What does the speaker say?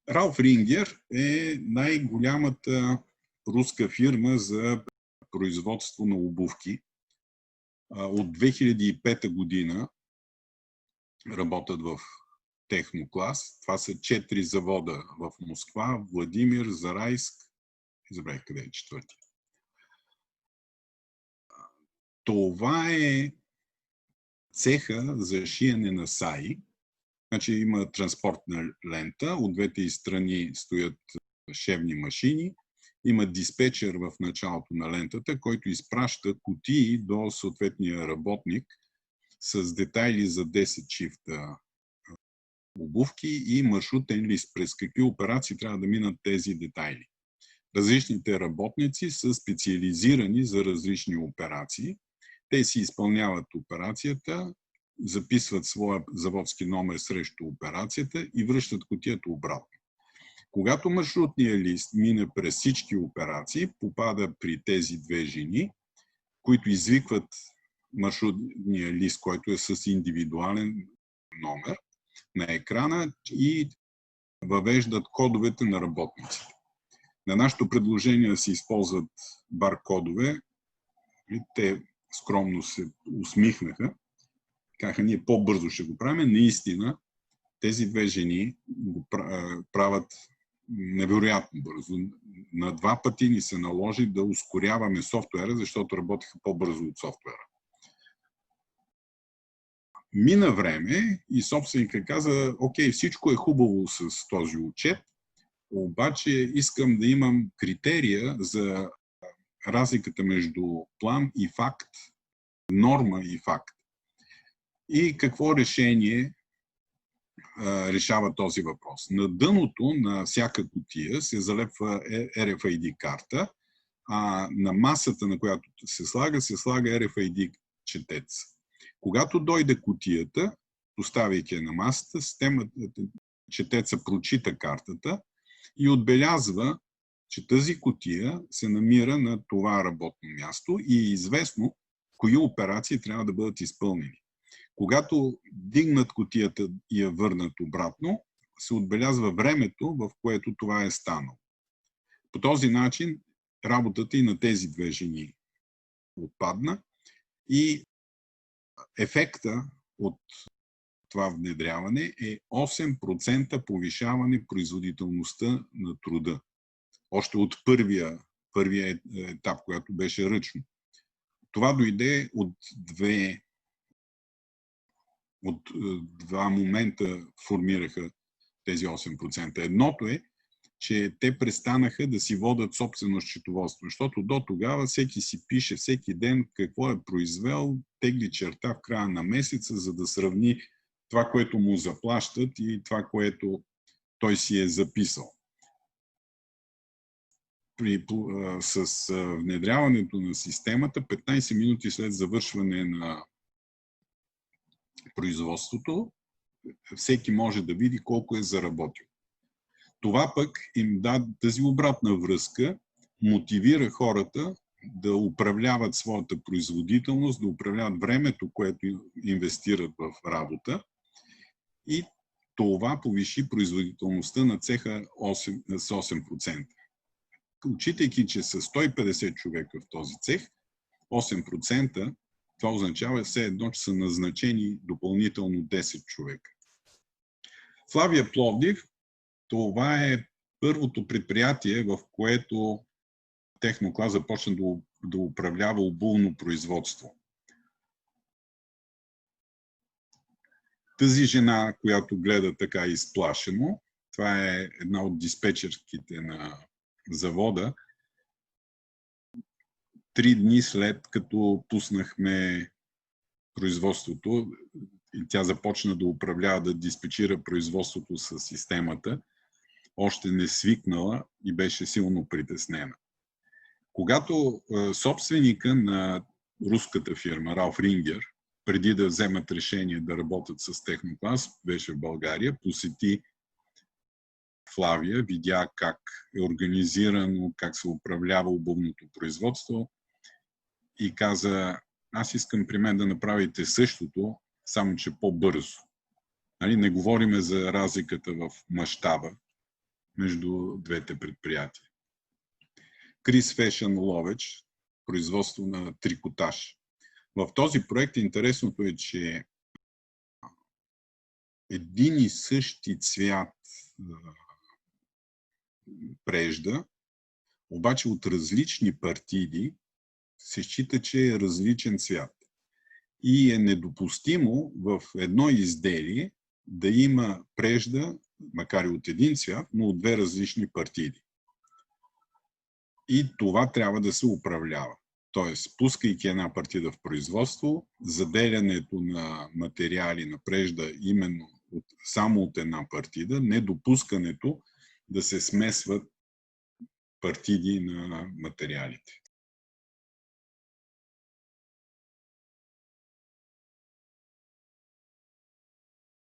Ралф Рингер е най-голямата руска фирма за производство на обувки. От 2005 година работят в Техноклас. Това са 4 завода в Москва, Владимир, Зарайск и забравих къде е четвърти. Това е цеха за шиене на саи. Значи има транспортна лента, от двете страни стоят шевни машини, има диспетчер в началото на лентата, който изпраща кутии до съответния работник с детайли за 10 шифта обувки и маршрутен лист, през какви операции трябва да минат тези детайли. Различните работници са специализирани за различни операции. Те си изпълняват операцията, записват своя заводски номер срещу операцията и връщат кутията обратно. Когато маршрутният лист мине през всички операции, попада при тези две жени, които извикват маршрутния лист, който е с индивидуален номер на екрана и въвеждат кодовете на работниците. На нашето предложение се използват бар-кодове. Те скромно се усмихнаха. Казаха, ние по-бързо ще го правим. Наистина, тези две жени го правят невероятно бързо. На 2 пъти ни се наложи да ускоряваме софтуера, защото работиха по-бързо от софтуера. Мина време и собственика каза, окей, всичко е хубаво с този отчет, обаче искам да имам критерия за разликата между план и факт, норма и факт. И какво решение решава този въпрос? На дъното на всяка кутия се залепва RFID карта, а на масата, на която се слага RFID четец. Когато дойде кутията, поставяйки я на масата, четеца прочита картата и отбелязва, че тази кутия се намира на това работно място и е известно кои операции трябва да бъдат изпълнени. Когато дигнат кутията и я върнат обратно, се отбелязва времето, в което това е станало. По този начин работата и на тези две жени отпадна и ефекта от това внедряване е 8% повишаване производителността на труда. Още от първия етап, който беше ръчно. Това дойде от два момента формираха тези 8%. Едното е, че те престанаха да си водят собствено счетоводство, защото до тогава всеки си пише всеки ден какво е произвел, тегли черта в края на месеца, за да сравни това, което му заплащат и това, което той си е записал. С внедряването на системата, 15 минути след завършване на производството, всеки може да види колко е заработил. Това пък им даде тази обратна връзка, мотивира хората да управляват своята производителност, да управляват времето, което инвестират в работа и това повиши производителността на цеха с 8%. Учитайки, че са 150 човека в този цех, 8%, това означава все едно, че са назначени допълнително 10 човека. Флавия Пловдив, това е първото предприятие, в което Техноклас започна да управлява обувно производство. Тази жена, която гледа така изплашено, това е една от диспетчерките на завода. 3 дни след като пуснахме производството, и тя започна да управлява, да диспетчира производството с системата, още не свикнала и беше силно притеснена. Когато собственика на руската фирма, Ралф Рингер, преди да вземат решение да работят с Техноклас, беше в България, посети Флавия, видя как е организирано, как се управлява обувното производство и каза, аз искам при мен да направите същото, само че по-бързо. Не говориме за разликата в мащаба, между двете предприятия. Крис Фешън Ловеч, производство на трикотаж. В този проект интересното е, че един и същи цвят прежда, обаче от различни партиди, се счита, че е различен цвят. И е недопустимо в едно изделие да има прежда, макар и от един цвят, но от две различни партиди. И това трябва да се управлява. Тоест, пускайки една партида в производство, заделянето на материали на прежда именно само от една партида, недопускането да се смесват партиди на материалите.